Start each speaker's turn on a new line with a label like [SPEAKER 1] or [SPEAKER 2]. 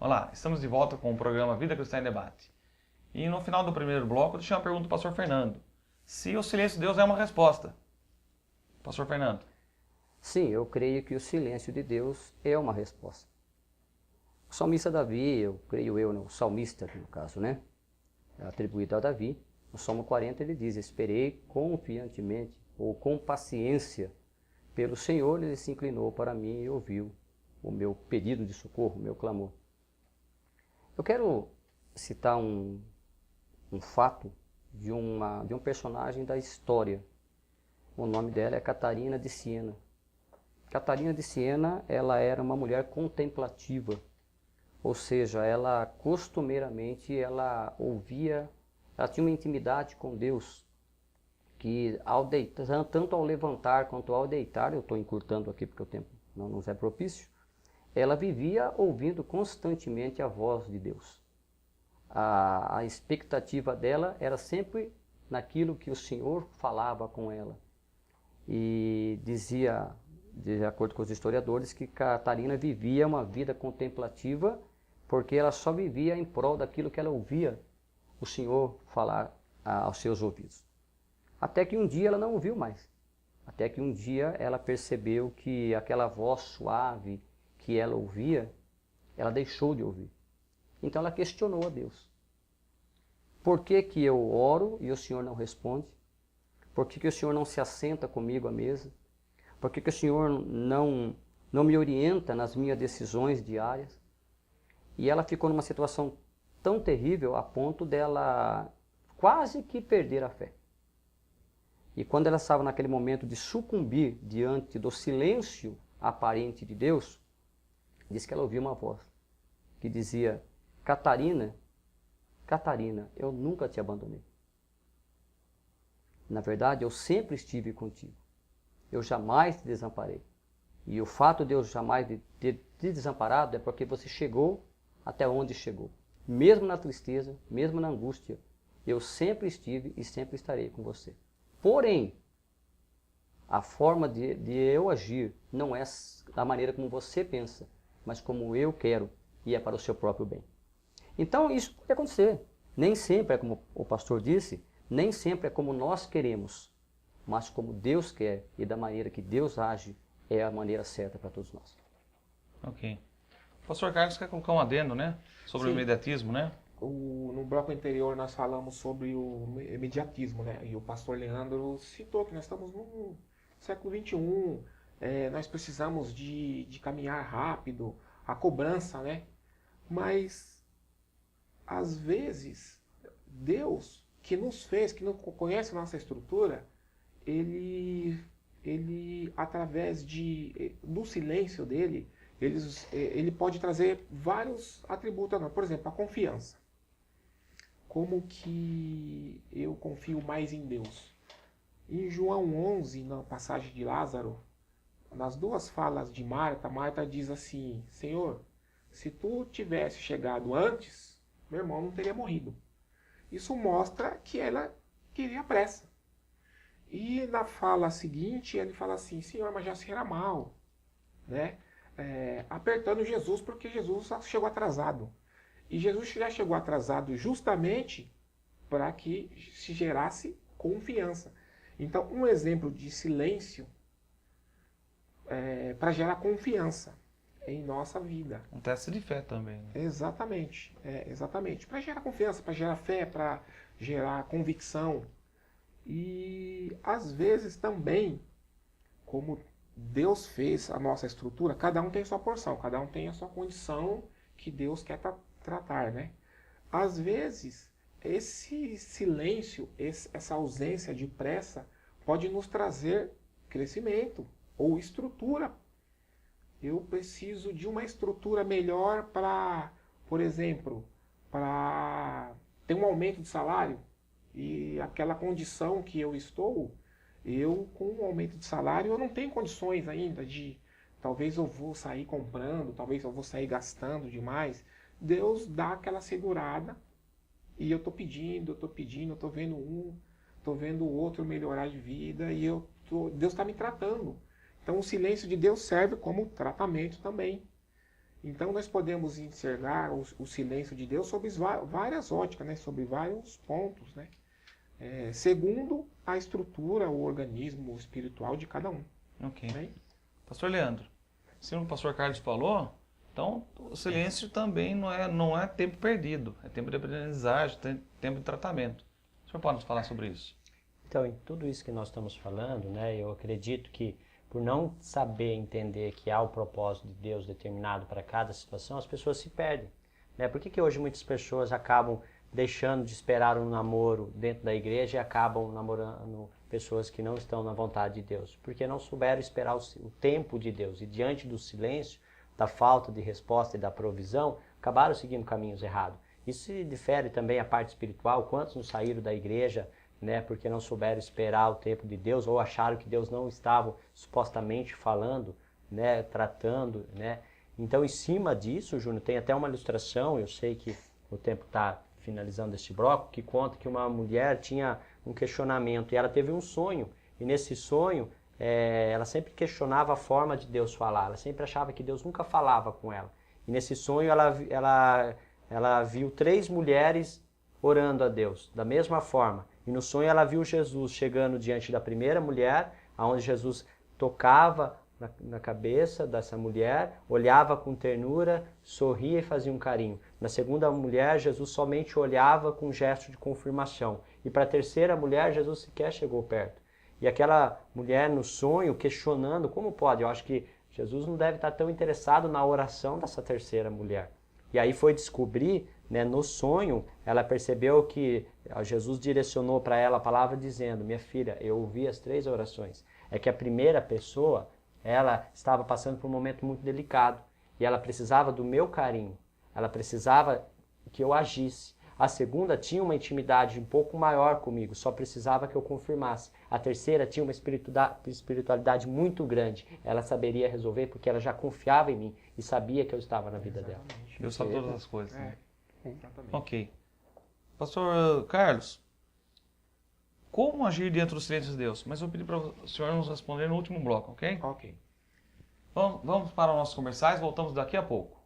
[SPEAKER 1] Olá, estamos de volta com o programa Vida Cristã em Debate. E no final do primeiro bloco, eu deixei uma pergunta para o pastor Fernando. Se o silêncio de Deus é uma resposta. Pastor Fernando.
[SPEAKER 2] Sim, eu creio que o silêncio de Deus é uma resposta. O salmista Davi, o salmista no caso, né? É atribuído a Davi. No Salmo 40 ele diz: esperei confiantemente ou com paciência pelo Senhor, ele se inclinou para mim e ouviu o meu pedido de socorro, o meu clamor. Eu quero citar um fato de um personagem da história. O nome dela é Catarina de Siena. Catarina de Siena, ela era uma mulher contemplativa, ou seja, ela costumeiramente ela ouvia, ela tinha uma intimidade com Deus, que ao deitar, tanto ao levantar quanto ao deitar, eu estou encurtando aqui porque o tempo não nos é propício, ela vivia ouvindo constantemente a voz de Deus. A expectativa dela era sempre naquilo que o Senhor falava com ela. E dizia, de acordo com os historiadores, que Catarina vivia uma vida contemplativa porque ela só vivia em prol daquilo que ela ouvia o Senhor falar aos seus ouvidos. Até que um dia ela não ouviu mais. Até que um dia ela percebeu que aquela voz suave que ela ouvia, ela deixou de ouvir. Então ela questionou a Deus. Por que que eu oro e o Senhor não responde? Por que que o Senhor não se assenta comigo à mesa? Por que que o Senhor não me orienta nas minhas decisões diárias? E ela ficou numa situação tão terrível a ponto dela quase que perder a fé. E quando ela estava naquele momento de sucumbir diante do silêncio aparente de Deus, diz que ela ouviu uma voz que dizia: Catarina, Catarina, eu nunca te abandonei. Na verdade, eu sempre estive contigo. Eu jamais te desamparei. E o fato de eu jamais ter te desamparado é porque você chegou até onde chegou. Mesmo na tristeza, mesmo na angústia, eu sempre estive e sempre estarei com você. Porém, a forma de eu agir não é da maneira como você pensa, mas como eu quero, e é para o seu próprio bem. Então isso pode acontecer. Nem sempre é como o pastor disse, nem sempre é como nós queremos, mas como Deus quer e da maneira que Deus age é a maneira certa para todos nós.
[SPEAKER 1] Ok. O pastor Carlos quer colocar um adendo, né? Sobre o
[SPEAKER 3] Sim.
[SPEAKER 1] imediatismo, né?
[SPEAKER 3] No bloco anterior nós falamos sobre o imediatismo, né? E o pastor Leandro citou que nós estamos no século XXI, nós precisamos de caminhar rápido, a cobrança, né? Mas, às vezes, Deus, que nos fez, que não conhece a nossa estrutura, ele através do silêncio dele, ele pode trazer vários atributos a nós. Por exemplo, a confiança. Como que eu confio mais em Deus? Em João 11, na passagem de Lázaro, nas duas falas de Marta, Marta diz assim: Senhor, se tu tivesse chegado antes, meu irmão não teria morrido. Isso mostra que ela queria pressa. E na fala seguinte, ele fala assim: Senhor, mas já será mal, né? Apertando Jesus, porque Jesus chegou atrasado. E Jesus já chegou atrasado justamente para que se gerasse confiança. Então, um exemplo de silêncio para gerar confiança em nossa vida.
[SPEAKER 1] Um teste de fé também, né?
[SPEAKER 3] Exatamente, exatamente. Para gerar confiança, para gerar fé, para gerar convicção. E às vezes também, como Deus fez a nossa estrutura, cada um tem a sua porção, cada um tem a sua condição que Deus quer tratar, né? Às vezes, esse silêncio, essa ausência de pressa, pode nos trazer crescimento ou estrutura. Eu preciso de uma estrutura melhor para, por exemplo, para ter um aumento de salário. E aquela condição que eu estou, eu com um aumento de salário, eu não tenho condições ainda de, talvez eu vou sair comprando, talvez eu vou sair gastando demais. Deus dá aquela segurada e eu estou pedindo, eu estou vendo estou vendo o outro melhorar de vida e Deus está me tratando. Então o silêncio de Deus serve como tratamento também. Então nós podemos enxergar o silêncio de Deus sob várias óticas, né? Sobre vários pontos, né? Segundo a estrutura, o organismo espiritual de cada um.
[SPEAKER 1] Ok.
[SPEAKER 3] Né?
[SPEAKER 1] Pastor Leandro, assim como o pastor Carlos falou, então o silêncio também não é tempo perdido, é tempo de aprendizagem, tempo de tratamento. O senhor pode nos falar sobre isso?
[SPEAKER 4] Então, em tudo isso que nós estamos falando, né, eu acredito que por não saber entender que há o propósito de Deus determinado para cada situação, as pessoas se perdem. Né? Por que hoje muitas pessoas acabam deixando de esperar um namoro dentro da igreja e acabam namorando pessoas que não estão na vontade de Deus? Porque não souberam esperar o tempo de Deus e diante do silêncio, da falta de resposta e da provisão, acabaram seguindo caminhos errados. Isso se difere também à parte espiritual, quantos não saíram da igreja, né, porque não souberam esperar o tempo de Deus ou acharam que Deus não estava supostamente falando, né, tratando, né? Então, em cima disso, Júnior, tem até uma ilustração, eu sei que o tempo está finalizando este bloco, que conta que uma mulher tinha um questionamento e ela teve um sonho, e nesse sonho ela sempre questionava a forma de Deus falar, ela sempre achava que Deus nunca falava com ela. E nesse sonho ela viu 3 mulheres orando a Deus, da mesma forma. E no sonho ela viu Jesus chegando diante da primeira mulher, onde Jesus tocava na cabeça dessa mulher, olhava com ternura, sorria e fazia um carinho. Na segunda mulher, Jesus somente olhava com um gesto de confirmação. E para a terceira mulher, Jesus sequer chegou perto. E aquela mulher no sonho, questionando, como pode? Eu acho que Jesus não deve estar tão interessado na oração dessa terceira mulher. E aí foi descobrir, né, no sonho, ela percebeu que Jesus direcionou para ela a palavra dizendo: minha filha, eu ouvi as 3 orações. É que a primeira pessoa, ela estava passando por um momento muito delicado e ela precisava do meu carinho, ela precisava que eu agisse. A segunda tinha uma intimidade um pouco maior comigo, só precisava que eu confirmasse. A terceira tinha uma espiritualidade muito grande, ela saberia resolver porque ela já confiava em mim e sabia que eu estava na vida dela.
[SPEAKER 1] Deus sabe todas as coisas. Né?
[SPEAKER 3] Exatamente.
[SPEAKER 1] Ok. Pastor Carlos, como agir dentro do silêncio de Deus? Mas eu pedi para o senhor nos responder no último bloco, ok?
[SPEAKER 3] Ok.
[SPEAKER 1] Vamos para os nossos comerciais, voltamos daqui a pouco.